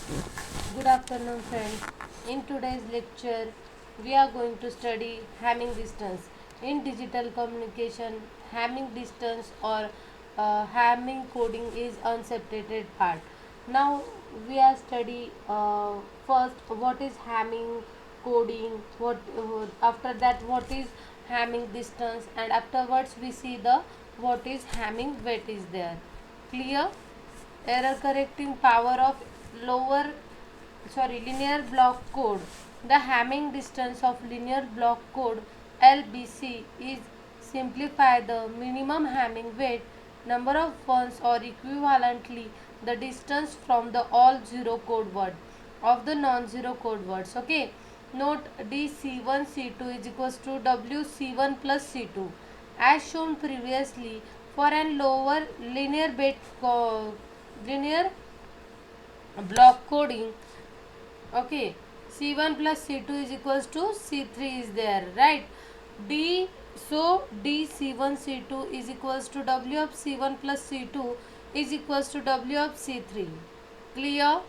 Good afternoon, friends. In today's lecture, we are going to study Hamming distance. In digital communication, Hamming distance or Hamming coding is unseparated part. Now we are study first what is Hamming coding. After that what is Hamming distance, and afterwards we see the what is Hamming weight is there. Clear? Error correcting power of lower linear block code. The Hamming distance of linear block code LBC is simplify the minimum Hamming weight number of ones or equivalently the distance from the all zero code word of the non-zero code words. Okay, note DC1 C2 is equals to WC1 plus C2 as shown previously for an lower linear block coding. Okay, C1 plus C2 is equals to C3 is there, right? D, so D C1 C2 is equals to W of C1 plus C2 is equals to W of C3. Clear?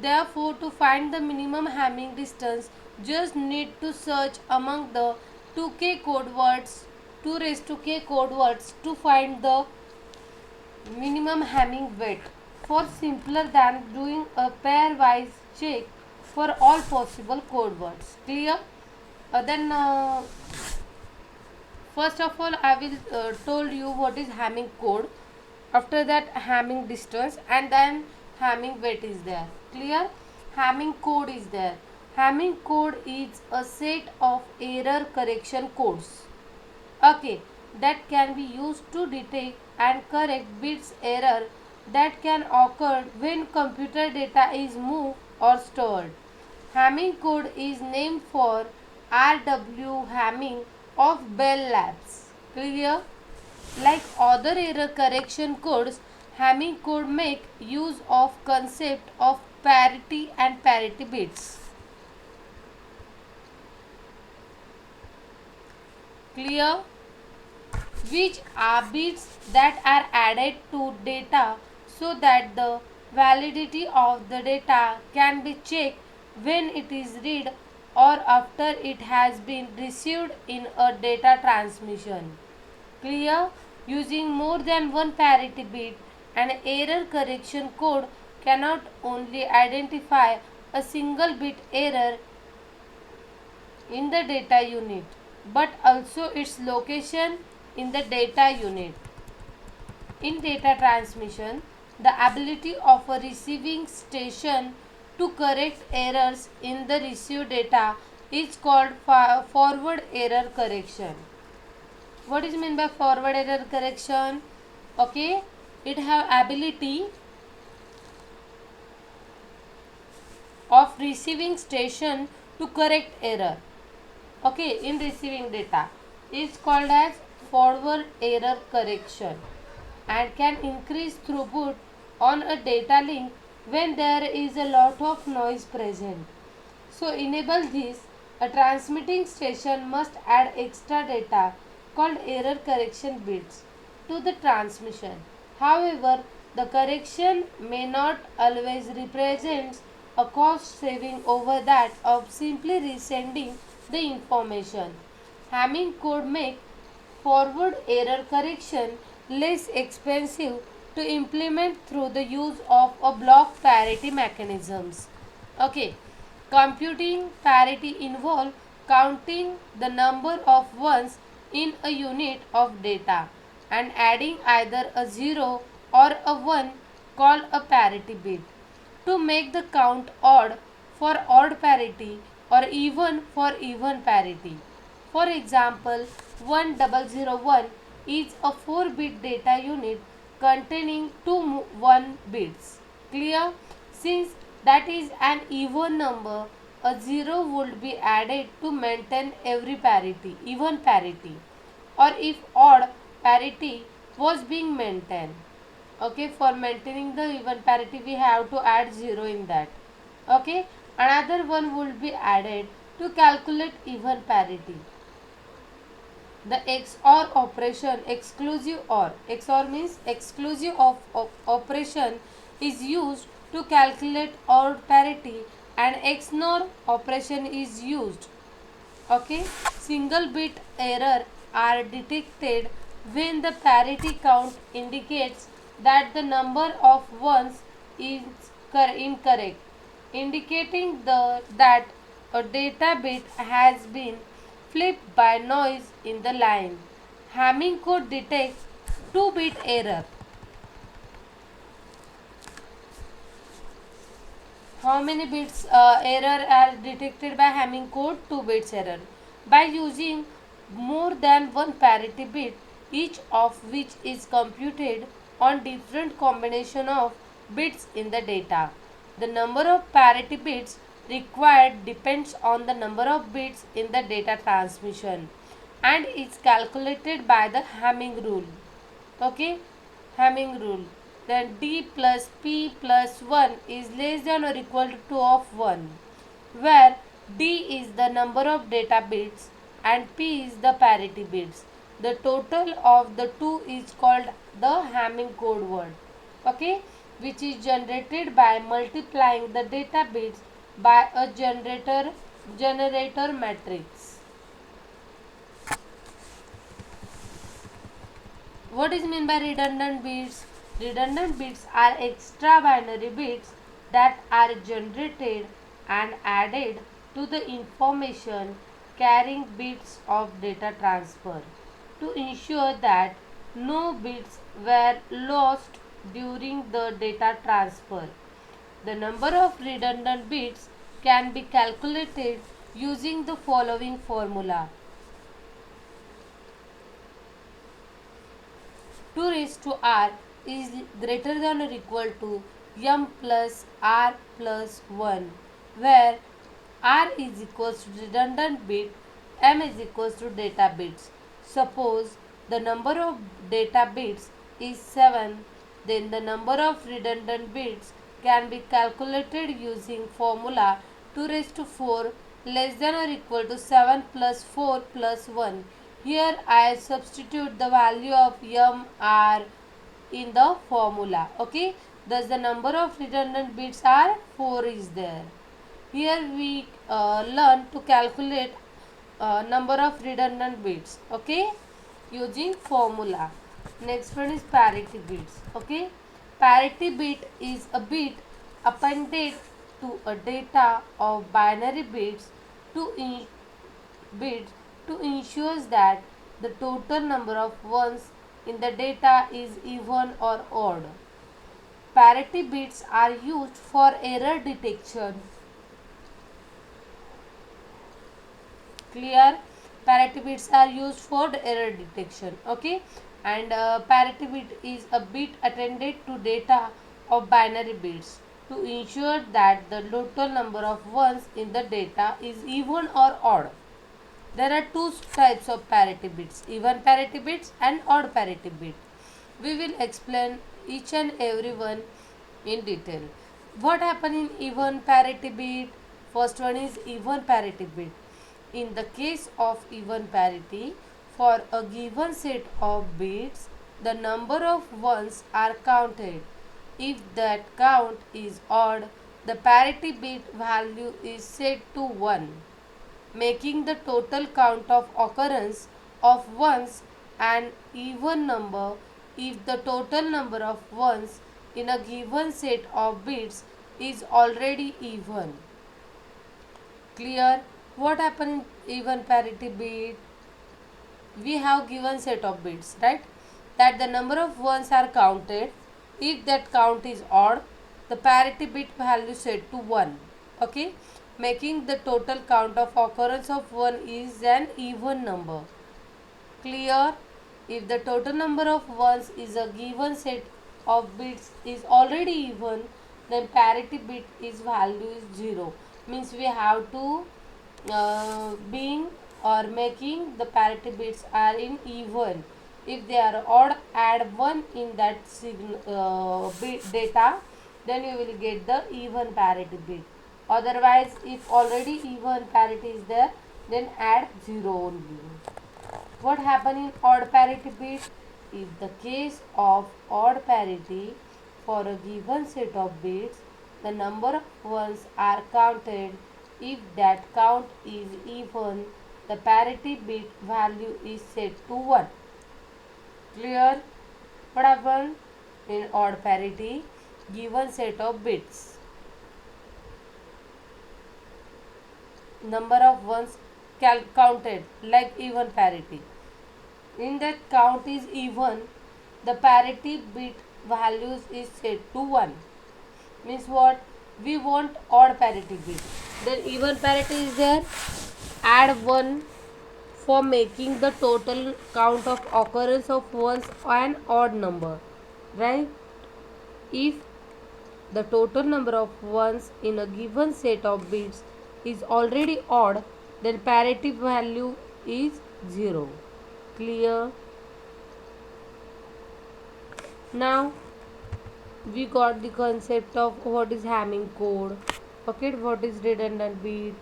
Therefore, to find the minimum Hamming distance, just need to search among the 2k code words, 2 raised to k code words to find the minimum Hamming weight for simpler than doing a pairwise check for all possible code words. Clear? Then first of all I will told you what is Hamming code. After that Hamming distance, and then Hamming weight is there. Clear? Hamming code is there. Hamming code is a set of error correction codes, okay, that can be used to detect and correct bits error that can occur when computer data is moved or stored. Hamming code is named for R.W. Hamming of Bell Labs. Clear? Like other error correction codes, Hamming code make use of concept of parity and parity bits. Clear? Which are bits that are added to data so that the validity of the data can be checked when it is read or after it has been received in a data transmission. Clear? Using more than one parity bit, an error correction code cannot only identify a single bit error in the data unit but also its location in the data unit. In data transmission, the ability of a receiving station to correct errors in the received data is called forward error correction. What is meant by forward error correction? Okay, it have ability of receiving station to correct error, okay, in receiving data is called as forward error correction and can increase throughput on a data link when there is a lot of noise present. So enable this, a transmitting station must add extra data called error correction bits to the transmission. However, the correction may not always represent a cost saving over that of simply resending the information. Hamming code make forward error correction less expensive to implement through the use of a block parity mechanisms. Okay, computing parity involve counting the number of ones in a unit of data and adding either a 0 or a 1 called a parity bit to make the count odd for odd parity or even for even parity. For example, 1001 is a 4-bit data unit containing two 1 bits. Clear? Since that is an even number, a 0 would be added to maintain every parity, even parity, or if odd parity was being maintained. Okay, for maintaining the even parity we have to add 0 in that. Okay, another one would be added to calculate even parity. The XOR operation, exclusive OR, XOR means exclusive of operation, is used To calculate odd parity, an XNOR operation is used. Okay, single bit error are detected when the parity count indicates that the number of ones is incorrect, indicating that a data bit has been flipped by noise in the line. Hamming code detects 2-bit error. How many bits error are detected by Hamming code? 2 bits error. By using more than one parity bit, each of which is computed on different combination of bits in the data. The number of parity bits required depends on the number of bits in the data transmission and is calculated by the Hamming rule. Okay, Hamming rule. Then d plus p plus 1 is less than or equal to 2 of 1, where d is the number of data bits and p is the parity bits. The total of the two is called the Hamming code word. Okay, which is generated by multiplying the data bits by a generator matrix. What is mean by redundant bits? Redundant bits are extra binary bits that are generated and added to the information carrying bits of data transfer to ensure that no bits were lost during the data transfer. The number of redundant bits can be calculated using the following formula. 2 raised to r is greater than or equal to m plus r plus 1, where r is equals to redundant bit, m is equals to data bits. Suppose the number of data bits is 7, then the number of redundant bits can be calculated using formula 2 raised to 4 less than or equal to 7 plus 4 plus 1. Here I substitute the value of m r in the formula. Okay, thus the number of redundant bits are 4 is there. Here we learn to calculate number of redundant bits. Okay, using formula. Next one is parity bits. Okay, parity bit is a bit appended to a data of binary bits to bits to ensure that the total number of ones in the data is even or odd. Parity bits are used for error detection. Clear? Parity bits are used for the error detection. Okay, and parity bit is a bit attended to data of binary bits to ensure that the total number of ones in the data is even or odd. There are two types of parity bits, even parity bits and odd parity bit. We will explain each and every one in detail. What happen in even parity bit? First one is even parity bit. In the case of even parity, for a given set of bits, the number of ones are counted. If that count is odd, the parity bit value is set to 1, making the total count of occurrence of ones an even number if the total number of ones in a given set of bits is already even. Clear? What happens in even parity bit? We have given set of bits, right? That the number of ones are counted. If that count is odd, the parity bit value set to 1. Okay, making the total count of occurrence of 1 is an even number. Clear? If the total number of ones is a given set of bits is already even, then parity bit is value is 0. Means we have to being or making the parity bits are in even. If they are odd, add 1 in that bit data, then you will get the even parity bit. Otherwise, if already even parity is there, then add 0 only. What happen in odd parity bit? If the case of odd parity for a given set of bits, the number of ones are counted. If that count is even, the parity bit value is set to 1. Clear? What happens in odd parity? Given set of bits, number of ones counted like even parity. In that count is even, the parity bit values is set to 1. Means what? We want odd parity bit. Then even parity is there. Add 1 for making the total count of occurrence of ones an odd number. Right? If the total number of ones in a given set of bits is already odd, then parity value is 0. Clear? Now we got the concept of what is Hamming code. Okay, what is redundant bit,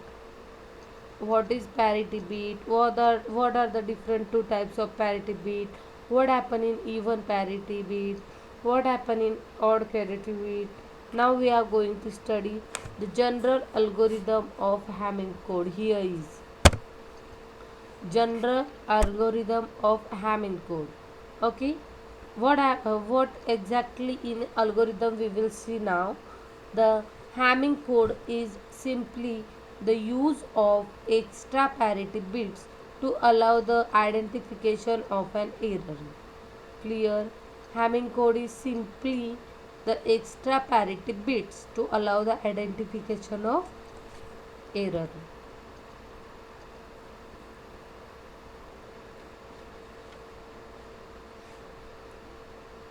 what is parity bit, what are the different two types of parity bit, what happen in even parity bit, what happen in odd parity bit. Now we are going to study the general algorithm of Hamming code. Here is general algorithm of Hamming code. Okay, what exactly in algorithm we will see now. The Hamming code is simply the use of extra parity bits to allow the identification of an error. Clear? Hamming code is simply the extra parity bits to allow the identification of error.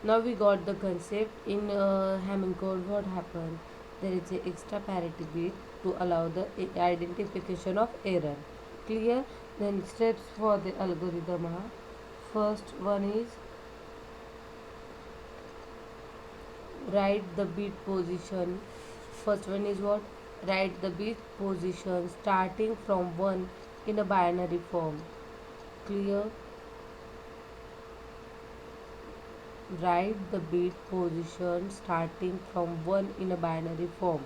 Now we got the concept in Hamming code. What happened? There is a extra parity bit to allow the identification of error. Clear? Then steps for the algorithm are: first one is write the bit position. First one is what? Write the bit position starting from 1 in a binary form. Clear? Write the bit position starting from 1 in a binary form.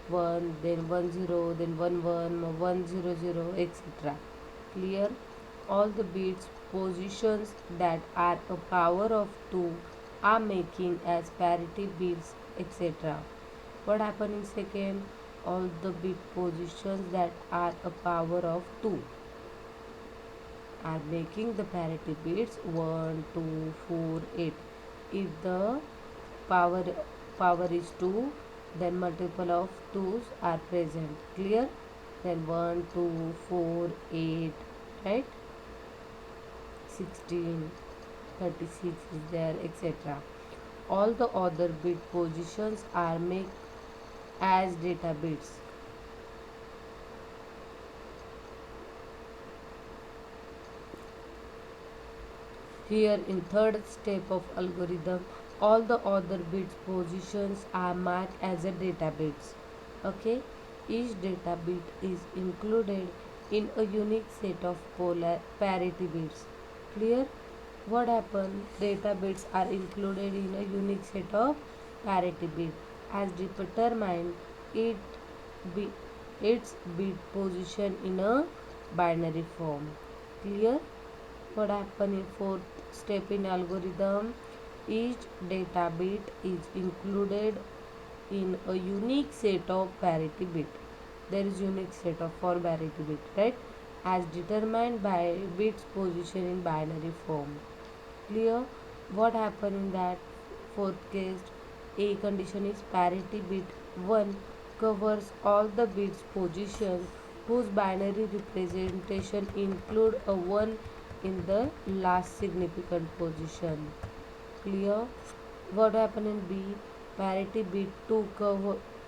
1, then 1 0, then 1 1, 1 0 0, etc. Clear? All the bits positions that are a power of 2 are making as parity bits, etc. What happened in second? All the bit positions that are a power of 2 are making the parity bits 1 2 4 8. If the power power is 2, then multiple of 2's are present. Clear? Then 1 2 4 8, right? 16 36 is there, etc. All the other bit positions are made as data bits. Here in third step of algorithm, all the other bits positions are marked as a data bits. Okay, each data bit is included in a unique set of parity bits. Clear? What happened? Data bits are included in a unique set of parity bit as determined it be its bit position in a binary form. Clear? What happen in fourth step in algorithm? Each data bit is included in a unique set of parity bit. There is unique set of for parity bit, right? As determined by bits position in binary form. Clear? What happened in that fourth case? A condition is parity bit 1 covers all the bits positions whose binary representation include a 1 in the last significant position. Clear? What happened in B? Parity bit 2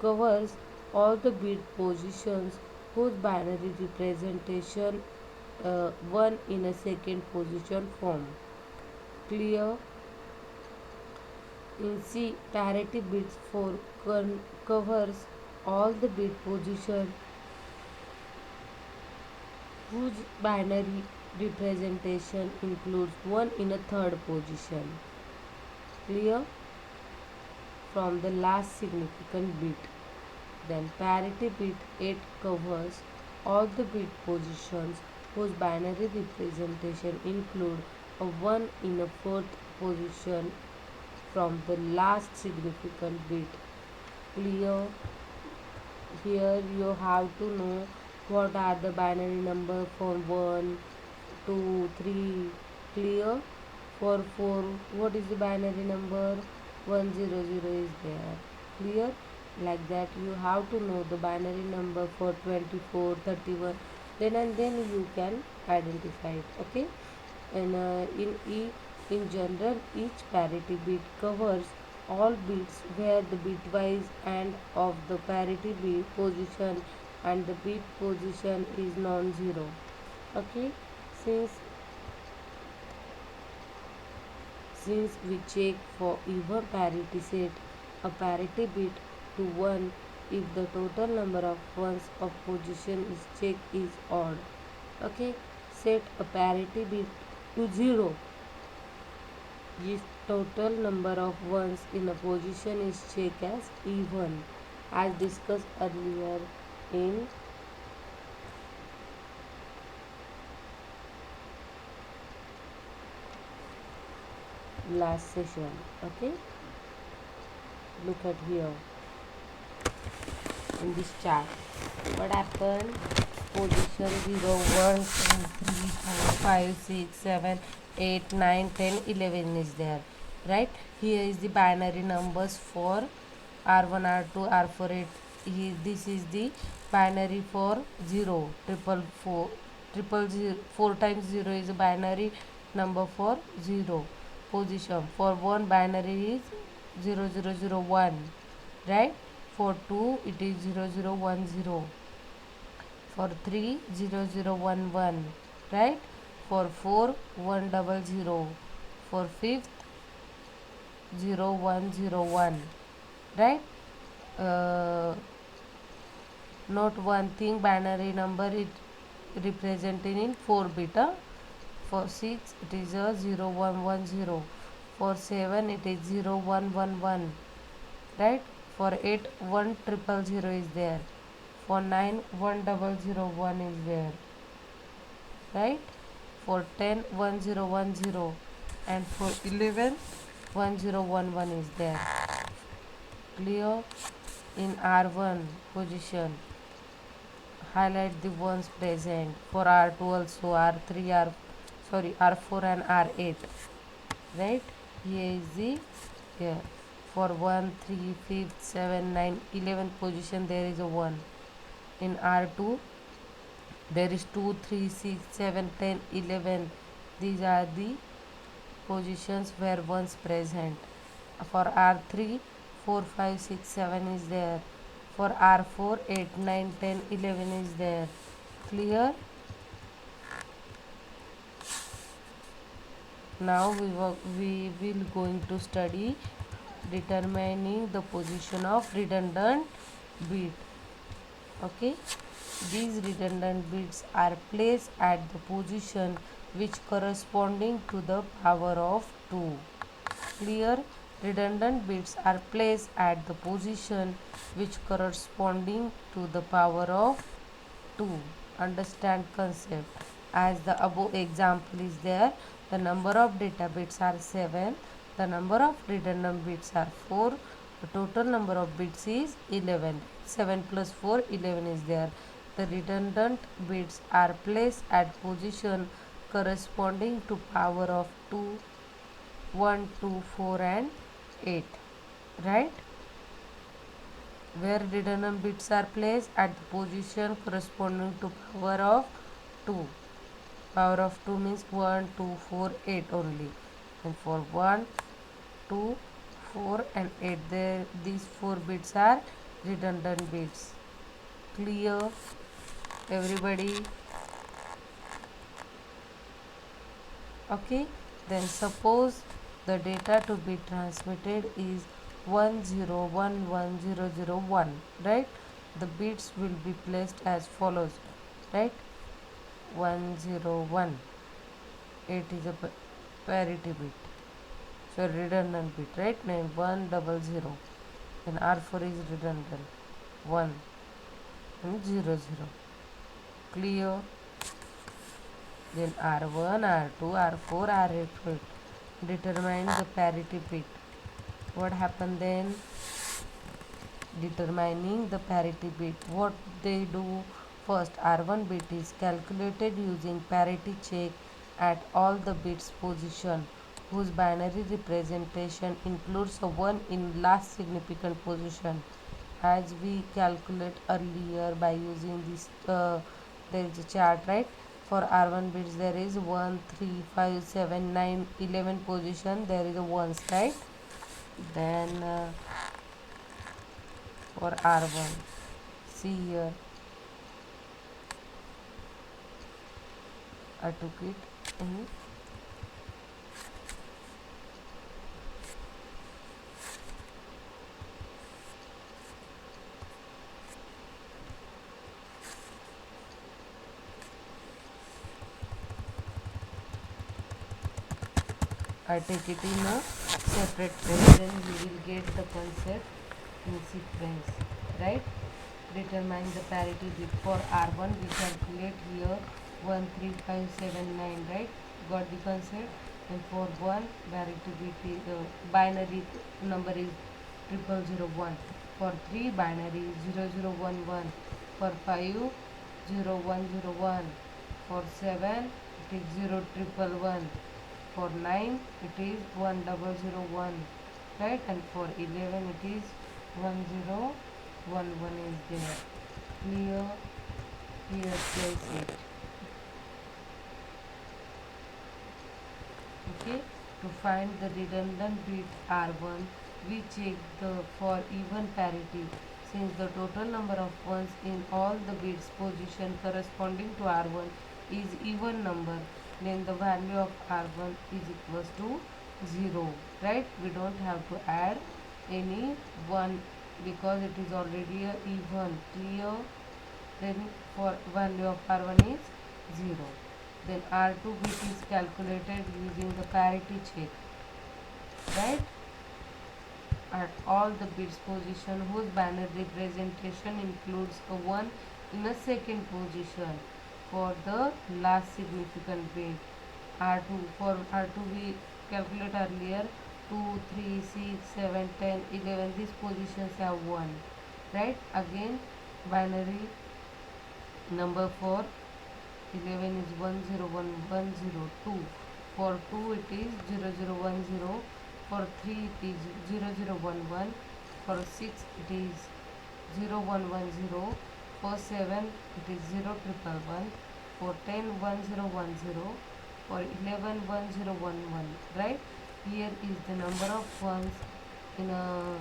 covers all the bit positions whose binary representation 1 in a second position form. Clear? In C, parity bits 4 covers all the bit position whose binary representation includes 1 in a third position. Clear? From the last significant bit. Then parity bit 8 covers all the bit positions whose binary representation include a 1 in a fourth position from the last significant bit. Clear? Here you have to know what are the binary number for 1, 2, 3. Clear? For 4, what is the binary number? 100 is there. Clear? Like that you have to know the binary number for 24, 31. Then and then you can identify it. Okay? And in general, each parity bit covers all bits where the bitwise and of the parity bit position and the bit position is non-zero. Okay, since since we check for even parity set a parity bit to 1 if the total number of ones of position is checked is odd. Okay, set a parity bit to 0 if total number of ones in a position is checked as even, as discussed earlier in last session. Okay, look at here in this chart what happened. Position 0, 1, 2, 3, 4, 5, 6, 7, 8, 9, 10, 11 is there, right? Here is the binary numbers for R1, R2, R4, 8. This is the binary for 0, triple 4, triple 0, 4 times 0 is a binary number for 0. Position for 1 binary is 0001, right? For 2 it is 0010. For 3 0011, right? For 4 100. For 5th 0101, right? uh, Note one thing, binary number it represented in 4 bit. For 6 it is a 0110. For 7 it is 0111, right? For 8 1000 is there. For 9 1001 is there, right? For 10 1010, and for 11 1011 is there. Clear? In R1 position highlight the ones present. For R2 also, R3, R4 and R8, right? Here is the here. For 1, 3, 5, 7, 9, 11 position there is a 1. In R2 there is 2, 3, 6, 7, 10, 11. These are the positions where ones present. For R3 4, 5, 6, 7 is there. For R4 8, 9, 10, 11 is there. Clear? Now we will going to study determining the position of redundant bit. Okay, these redundant bits are placed at the position which corresponding to the power of 2. Clear? Redundant bits are placed at the position which corresponding to the power of 2. Understand concept. As the above example is there, the number of data bits are 7, the number of redundant bits are 4, the total number of bits is 11. 7 plus 4, 11 is there. The redundant bits are placed at position corresponding to power of 2, 1, 2, 4 and 8, right? Where redundant bits are placed at the position corresponding to power of 2. Power of 2 means 1, 2, 4, 8 only. And for 1, 2, 4 and 8, there these 4 bits are redundant bits. Clear? Everybody? Okay, then suppose the data to be transmitted is 101101, right? The bits will be placed as follows, right? 101, 8 is a parity bit, so redundant bit, right? 9100, then R4 is redundant. 1 and 0 0. Clear? Then R1, R2, R4, R8. Determine the parity bit. What happened then? Determining the parity bit. What they do first, R1 bit is calculated using parity check at all the bits position whose binary representation includes a 1 in last significant position. As we calculate earlier by using this, there is a chart, right? For R1 bits there is 1, 3, 5, 7, 9, 11 position, there is a 1s, right? Then for R1, see here, I took it in I take it in a separate page, then we will get the concept in sequence, right? Determine the parity bit. For R1 we calculate here 1, 3, 5, 7, 9, right? Got the concept? And for 1 parity bit is, binary number is 0001. For 3 binary is 0011. For 5 0101. For 7 it is 0111. For 9 it is 1001, right? And for 11 it is 1011 is there. Clear? Here place it. Okay, to find the redundant bit R1 we check the for even parity. Since the total number of ones in all the bits position corresponding to R1 is even number, then the value of R1 is equals to 0, right? We don't have to add any 1 because it is already a even. Clear? Then for value of R1 is 0. Then R2 bit is calculated using the parity check, right? At all the bits position whose binary representation includes a 1 in a second position for the last significant bit. R2, for R2 we calculate earlier 2, 3, 6, 7, 10, 11. These positions have 1, right? Again binary number for 11 is 101102. For 2 it is 0010. For 3 it is 0011. For 6 it is 0110. For 7 it is 0111. For 10 1010. For 11 1011. Right? Here is the number of ones in a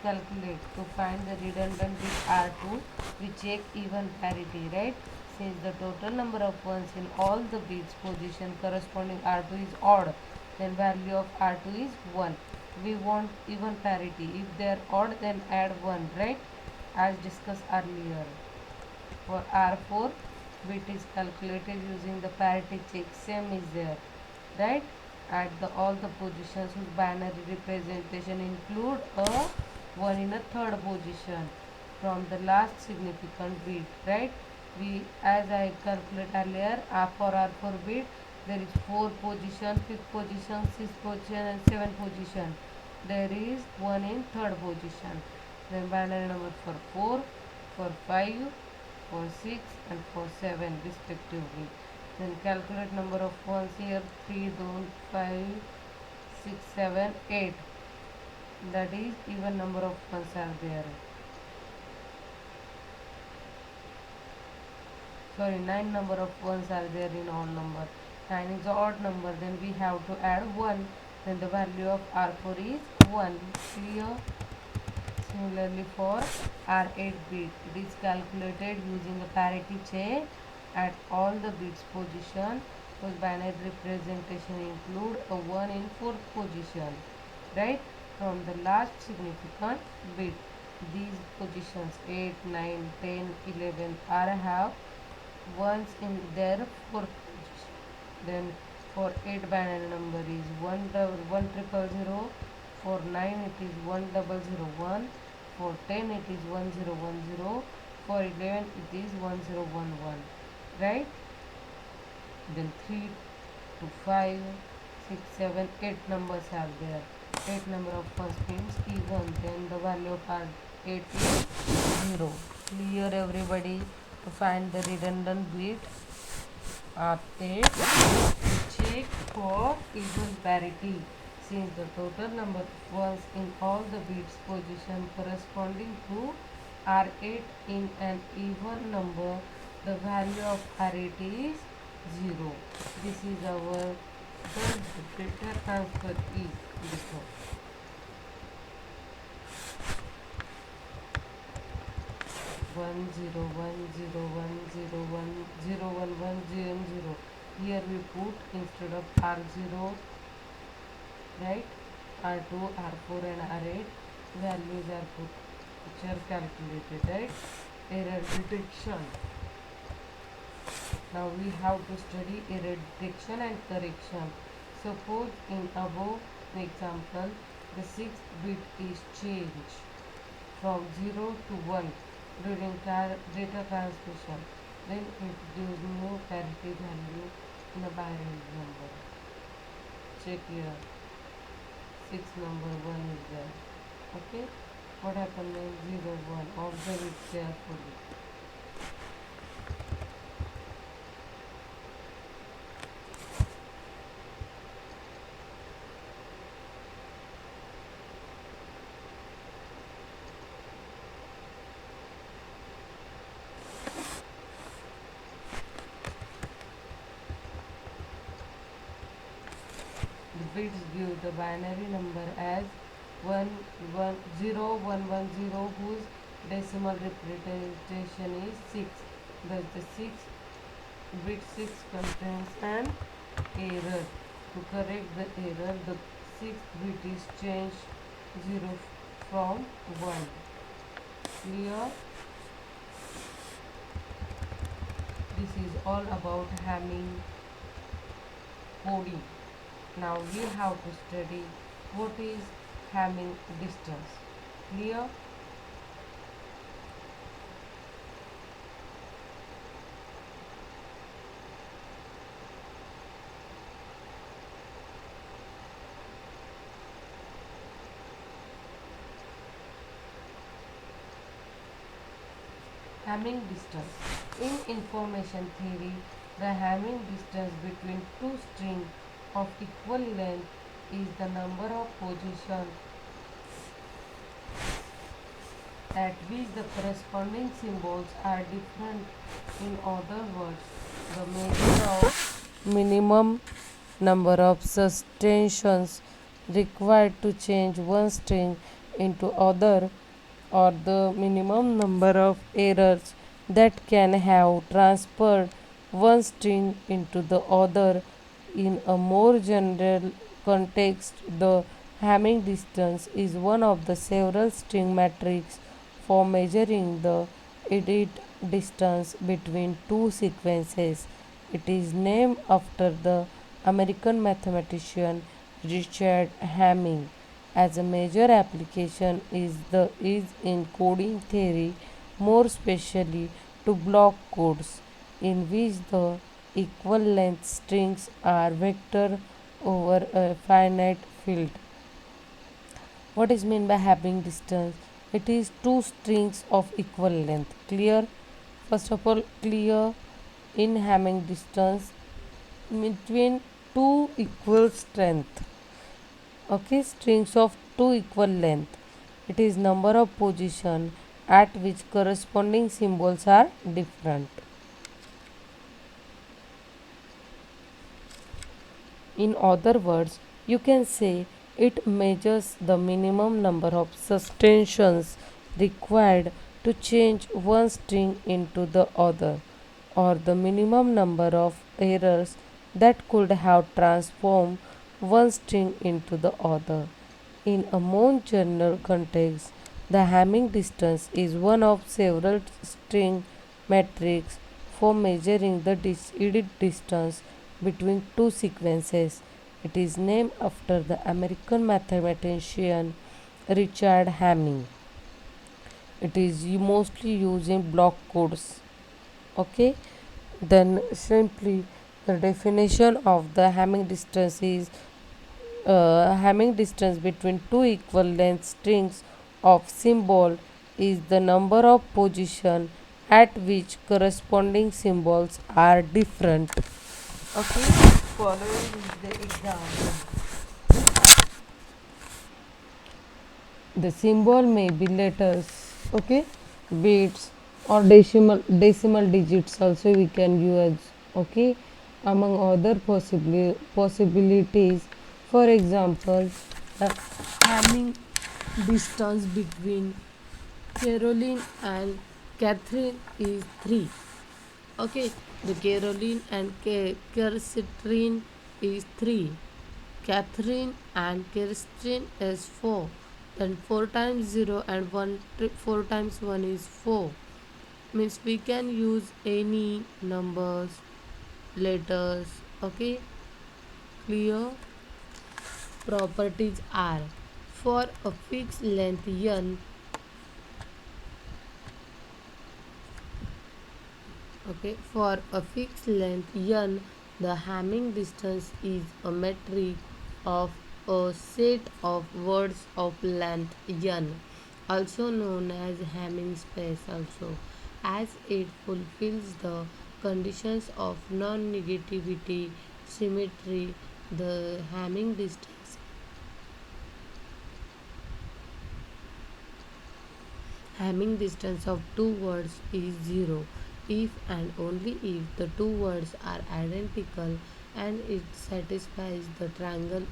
calculate. To find the redundant bit R2 we check even parity, right? Since the total number of ones in all the bits position corresponding R2 is odd, then value of R2 is 1. We want even parity. If they are odd, then add 1, right? As discussed earlier. For R4 bit is calculated using the parity check, same is there, right? At all the positions whose binary representation include a 1 in a third position from the last significant bit, right? We, as I calculate earlier, for R4 bit there is 4 position, 5th position, 6th position and 7th position. There is 1 in third position. Then binary number for 4, for 5, for 6 and for 7 respectively. Then calculate number of ones here, 3, 2, 5, 6, 7, 8. That is even number of ones are there. Sorry, 9 number of ones are there in odd number. 9 is odd number, then we have to add 1. Then the value of R4 is 1. Clear? Similarly for R8 bit, it is calculated using a parity check at all the bits position whose binary representation include a 1 in 4th position, right? From the last significant bit. These positions 8, 9, 10, 11 are have ones in their 4th position. Then for 8 binary number is 1 triple 0. For 9 it is 1001. for 10 it is 1010, for 11 it is 1011, right? Then 3 to 5, 6, 7, 8 numbers are there. 8 number of first means even, then the value of our 8 is 0. Clear everybody? To find the redundant bit of 8, we check for even parity. Since the total number of ones in all the bits position corresponding to R8 in an even number, the value of R8 is 0. This is our the data transfer is before. 1 0 1 0 1 0 1 0 1 1 0. Here we put instead of R0, right, R2, R4 and R8 values are put, which are calculated, right? Error detection. Now we have to study error detection and correction. Suppose in above example the sixth bit is changed from 0 to 1 during data transmission, then it gives no parity value in a binary number. Check here, 6 number 1 is there. Okay, what happened when 0 1? Observe it carefully. The bits give the binary number as 110 whose decimal representation is 6. Thus the 6 bit 6 contains an error. To correct the error, the 6th bit is changed 0 from 1. Clear? This is all about Hamming coding. Now we have to study what is Hamming distance. Clear? Hamming distance. In information theory, the Hamming distance between two strings of equal length is the number of positions at which the corresponding symbols are different. In other words, the measure of minimum number of substitutions required to change one string into other, or the minimum number of errors that can have transferred one string into the other. In a more general context, the Hamming distance is one of the several string metrics for measuring the edit distance between two sequences. It is named after the American mathematician Richard Hamming. As a major application is in coding theory, more specially to block codes, in which the equal length strings are vectored over a finite field. What is meant by Hamming distance? It is two strings of equal length. Clear? First of all, clear in Hamming distance between two equal strength. Okay, strings of two equal length. It is number of position at which corresponding symbols are different. In other words, you can say it measures the minimum number of substitutions required to change one string into the other, or the minimum number of errors that could have transformed one string into the other. In a more general context, the Hamming distance is one of several string metrics for measuring the edit distance between two sequences. It is named after the American mathematician Richard Hamming. It is mostly used in block codes. Okay, then simply the definition of the Hamming distance is Hamming distance between two equal length strings of symbol is the number of position at which corresponding symbols are different. Okay, following is the example. The symbol may be letters, okay, bits or decimal digits also we can use, okay, among other possibilities. For example, the Hamming distance between Caroline and Catherine is 3. Okay, the Caroline and Kirsten is 3. Catherine and Kirsten is 4. Then 4 times 0 and 4 times 1 is 4. Means we can use any numbers, letters. Okay, clear. Properties are for a fixed length n. Okay, for a fixed length n, the Hamming distance is a metric of a set of words of length n, also known as Hamming space also, as it fulfills the conditions of non-negativity, symmetry. The Hamming distance of two words is 0 if and only if the two words are identical and it satisfies the triangle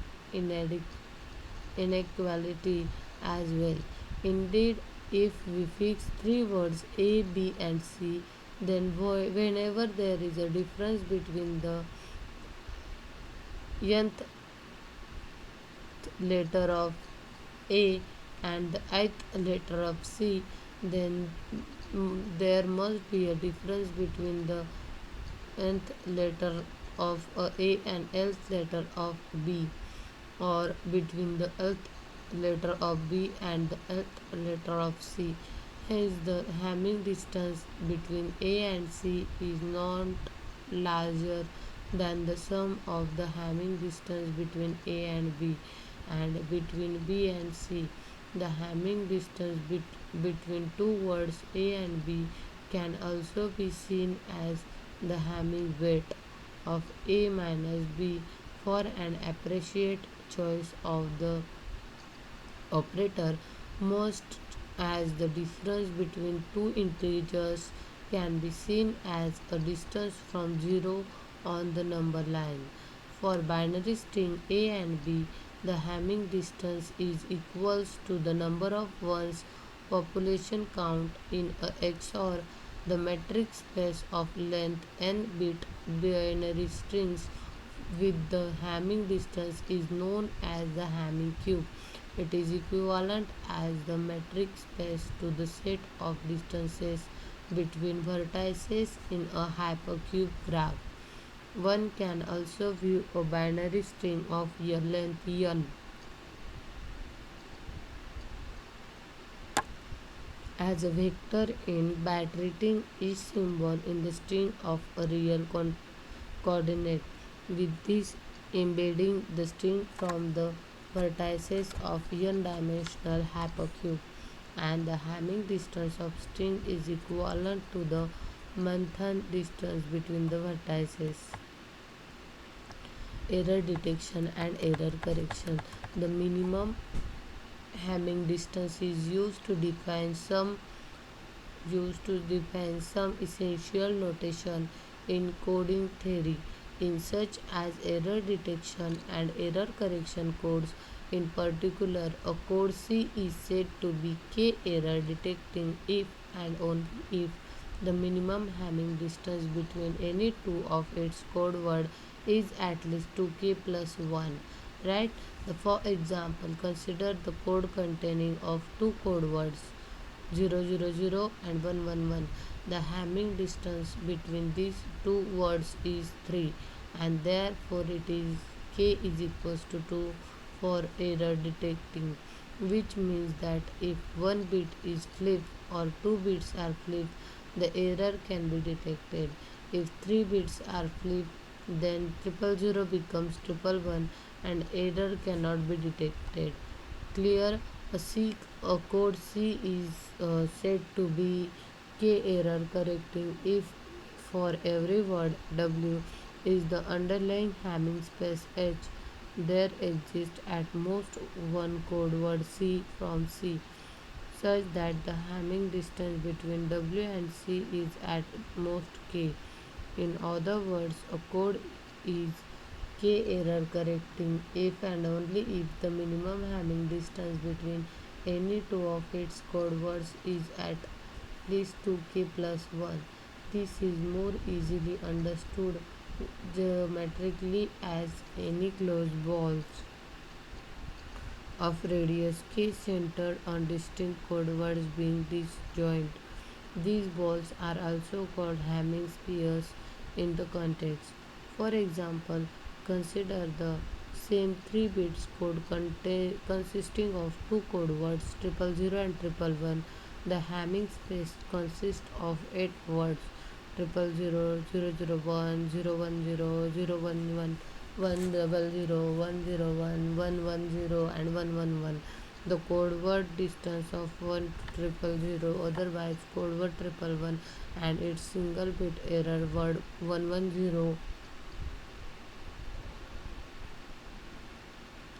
inequality as well. Indeed, if we fix three words A, B, and C, then whenever there is a difference between the nth letter of A and the ith letter of C, then there must be a difference between the nth letter of A and nth letter of B, or between the nth letter of B and the nth letter of C. Hence, the Hamming distance between A and C is not larger than the sum of the Hamming distance between A and B and between B and C. The Hamming distance between two words A and B can also be seen as the Hamming weight of A minus B for an appropriate choice of the operator. Most as the difference between two integers can be seen as a distance from 0 on the number line. For binary string A and B, the Hamming distance is equals to the number of ones population count in a XOR the metric space of length n bit binary strings with the Hamming distance is known as the Hamming cube. It is equivalent as the metric space to the set of distances between vertices in a hypercube graph. One can also view a binary string of length n as a vector by treating each symbol in the string of a real coordinate, with this embedding the string from the vertices of n-dimensional hypercube, and the Hamming distance of string is equivalent to the Manhattan distance between the vertices. Error detection and error correction. The minimum Hamming distance is used to define some essential notation in coding theory, in such as error detection and error correction codes. In particular, a code C is said to be K error detecting if and only if the minimum Hamming distance between any two of its code words is at least 2k plus 1. Right? For example, consider the code containing of two code words 000 and 111. The Hamming distance between these two words is 3, and therefore it is k is equals to 2 for error detecting. which means that if one bit is flipped or two bits are flipped, the error can be detected. If three bits are flipped, then triple zero becomes triple one and error cannot be detected. Clear? A code C is said to be K error correcting if for every word W is the underlying Hamming space H, there exists at most one code word C from C such that the Hamming distance between W and C is at most K. In other words, a code is K error correcting if and only if the minimum Hamming distance between any two of its code words is at least 2K plus 1. This is more easily understood geometrically as any closed balls of radius k centered on distinct code words being disjoint. These balls are also called Hamming spheres in the context. For example, consider the same 3 bits code consisting of two code words triple zero and triple one. The Hamming space consists of 8 words triple zero, 001, 010, 011, 100, 101, 110, and 111. The code word distance of one triple zero, otherwise code word triple one, and its single bit error word 110,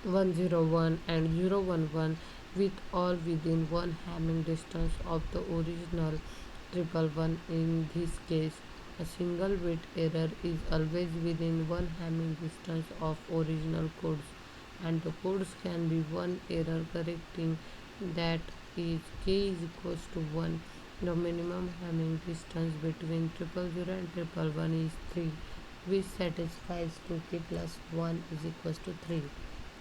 101, and 011, with all within one Hamming distance of the original triple one. In this case, a single bit error is always within one Hamming distance of original codes, and the codes can be one error correcting, that is k is equals to 1. The minimum Hamming distance between triple zero and triple one is 3, which satisfies 2k plus 1 is equals to 3,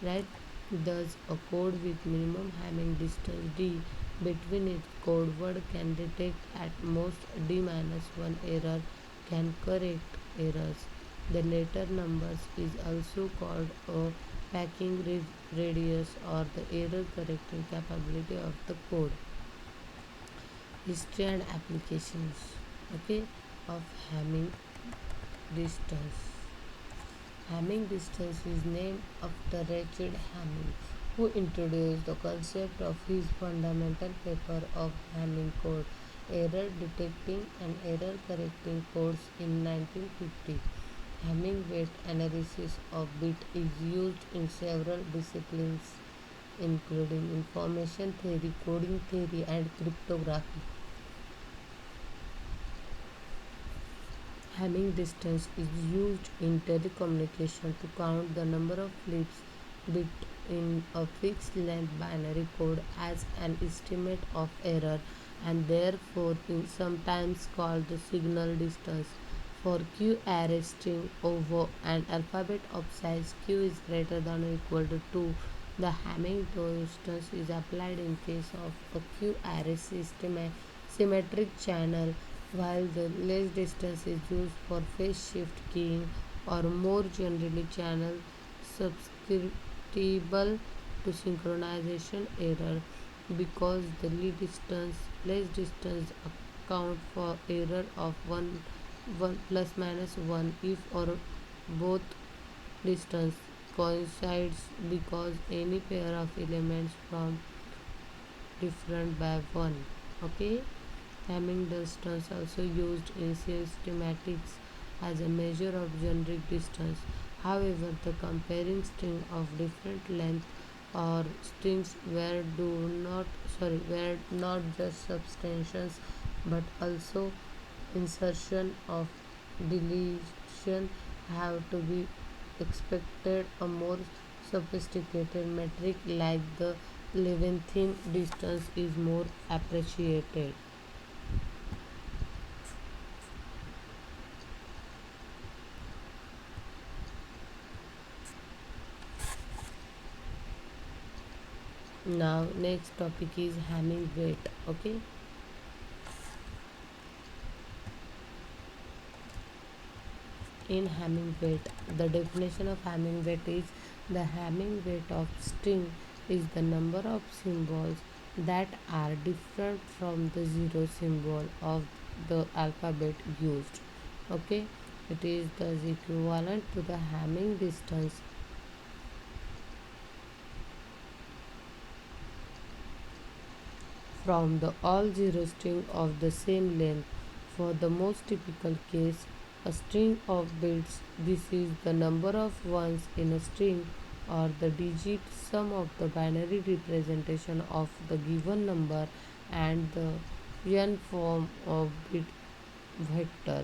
right? Thus, a code with minimum Hamming distance d between its code word can detect at most d minus 1 error, can correct errors. The later numbers is also called a packing radius or the error correcting capability of the code. History and applications, okay, of Hamming distance. Hamming distance is named after Richard Hamming, who introduced the concept of his fundamental paper of Hamming code, error detecting and error correcting codes in 1950. Hamming weight analysis of bit is used in several disciplines including information theory, coding theory, and cryptography. Hamming distance is used in telecommunication to count the number of flips bit in a fixed length binary code as an estimate of error, and therefore is sometimes called the signal distance. For q array string over an alphabet of size q is greater than or equal to 2, the Hamming distance is applied in case of a q array system a symmetric channel, while the less distance is used for phase shift keying or more generally channel susceptible to synchronization error, because the less distance account for error of 1 plus minus 1 if or both distance coincides, because any pair of elements from different by 1. Okay. Hamming distance also used in systematics as a measure of generic distance. However, the comparing string of different length or strings were not just substitutions but also insertion of deletion have to be expected. A more sophisticated metric like the Levantine distance is more appreciated. Now next topic is Hamming weight. Okay. In Hamming weight, the definition of Hamming weight is the Hamming weight of string is the number of symbols that are different from the zero symbol of the alphabet used. Okay, it is the equivalent to the Hamming distance from the all zero string of the same length. For the most typical case, a string of bits, this is the number of ones in a string or the digit sum of the binary representation of the given number and the n form of bit vector.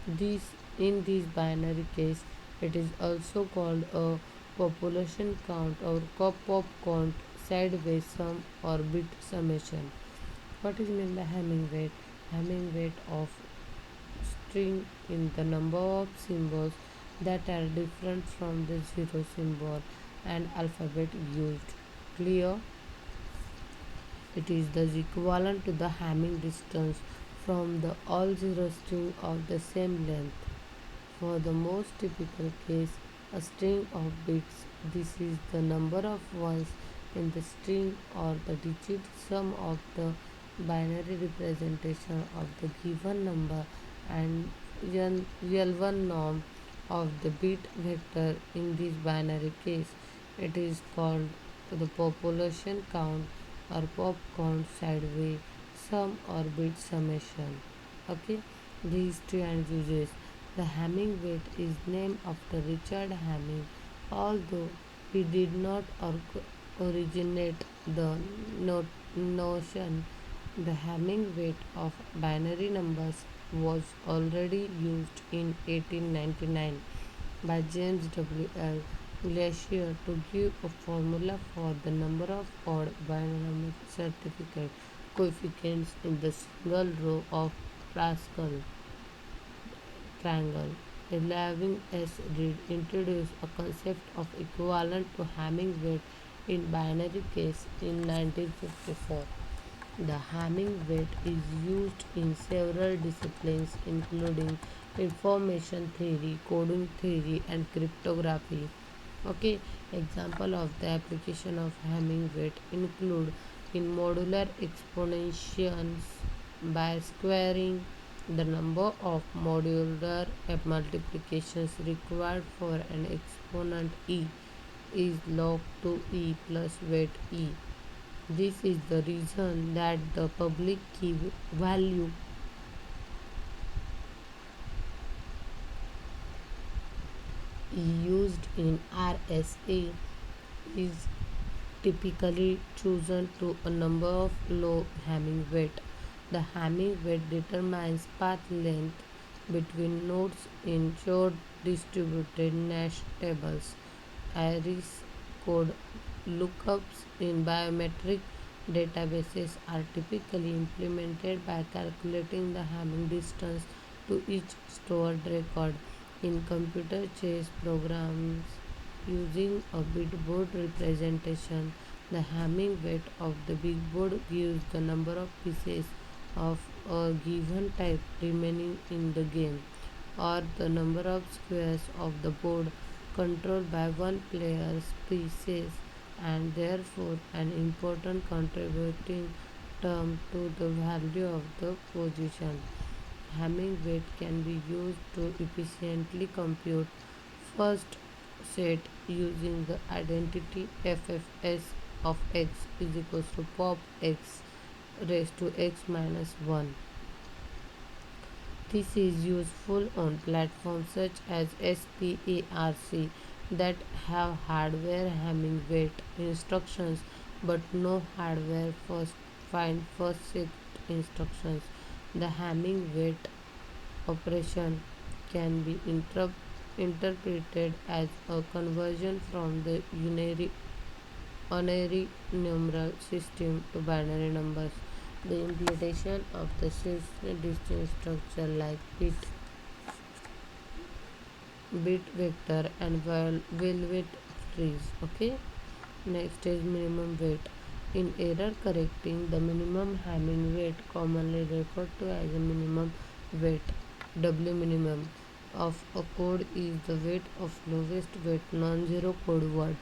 This in this binary case, it is also called a population count or pop count, sideways sum or bit summation. What is meant by Hamming weight? Hamming weight of string in the number of symbols that are different from the zero symbol and alphabet used. Clear? It is the equivalent to the Hamming distance from the all zero string of the same length. For the most typical case, a string of bits, this is the number of ones in the string or the digit sum of the binary representation of the given number and L1 norm of the bit vector in this binary case. It is called the population count or pop count sideways sum or bit summation. Okay, the history and uses. The Hamming weight is named after Richard Hamming, although he did not originate the notion. The Hamming weight of binary numbers was already used in 1899 by James W. L. Glacier to give a formula for the number of odd binary certificate coefficients in the single row of Pascal triangle. Lewin S. Reed introduced a concept of equivalent to Hamming weight in binary case in 1954. The Hamming weight is used in several disciplines including information theory, coding theory and cryptography. Okay, example of the application of Hamming weight include in modular exponentials by squaring the number of modular multiplications required for an exponent e is log 2e plus weight e. This is the reason that the public key value used in RSA is typically chosen to a number of low Hamming weight. The Hamming weight determines path length between nodes in short distributed Nash tables. Iris code lookups in biometric databases are typically implemented by calculating the Hamming distance to each stored record. In computer chess programs using a bitboard representation, the Hamming weight of the bitboard gives the number of pieces of a given type remaining in the game, or the number of squares of the board controlled by one player's pieces, and therefore an important contributing term to the value of the position. Hamming weight can be used to efficiently compute first set using the identity ffs of x is equals to pop x raised to x minus 1. This is useful on platforms such as SPARC that have hardware Hamming weight instructions but no hardware first find first set instructions. The Hamming weight operation can be interpreted as a conversion from the unary numeral system to binary numbers. The implementation of the distinct structure like bit vector and velvet trees. Okay, next is minimum weight. In error correcting, the minimum Hamming weight, commonly referred to as a minimum weight W minimum of a code, is the weight of lowest weight non-zero code word.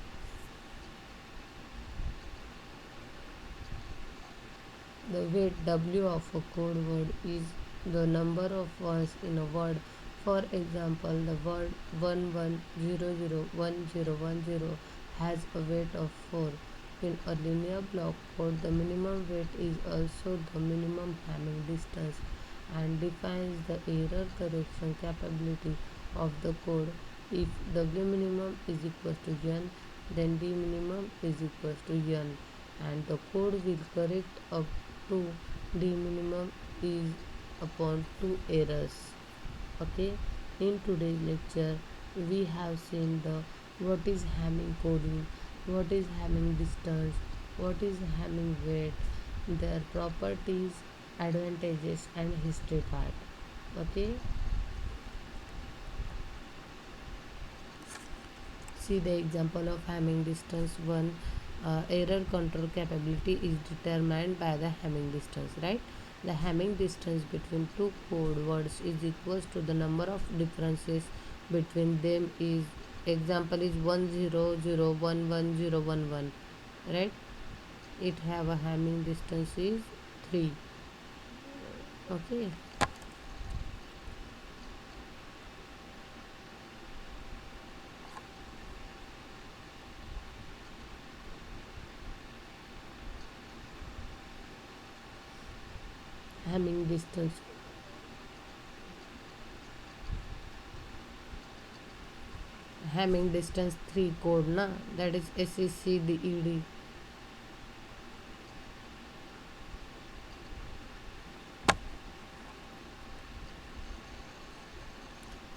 The weight W of a code word is the number of ones in a word. For example, the word 11001010 has a weight of 4. In a linear block code, the minimum weight is also the minimum Hamming distance and defines the error correction capability of the code. If W minimum is equal to n, then D minimum is equal to n, and the code will correct up to D minimum is upon 2 errors. Okay, in today's lecture we have seen the what is Hamming coding, what is Hamming distance, what is Hamming weight, their properties, advantages and history part. Okay, see the example of Hamming distance. One, error control capability is determined by the Hamming distance, right? The Hamming distance between two code words is equals to the number of differences between them. Is example is 1001111, right? It have a Hamming distance is 3. Okay, Hamming distance, Hamming distance 3 code na, that is SECDED.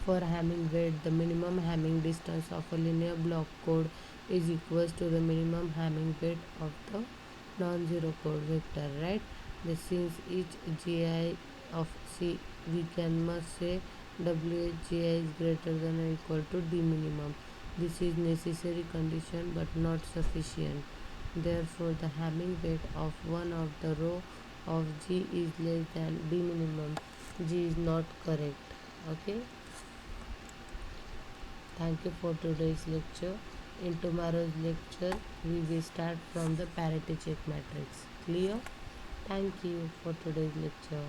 For Hamming weight, the minimum Hamming distance of a linear block code is equals to the minimum Hamming weight of the non-zero code vector, right? Since each gi of C, we can must say WHGI is greater than or equal to D minimum. This is necessary condition but not sufficient. Therefore, the Hamming weight of one of the row of G is less than D minimum. G is not correct. Okay. Thank you for today's lecture. In tomorrow's lecture, we will start from the parity check matrix. Clear? Thank you for today's lecture.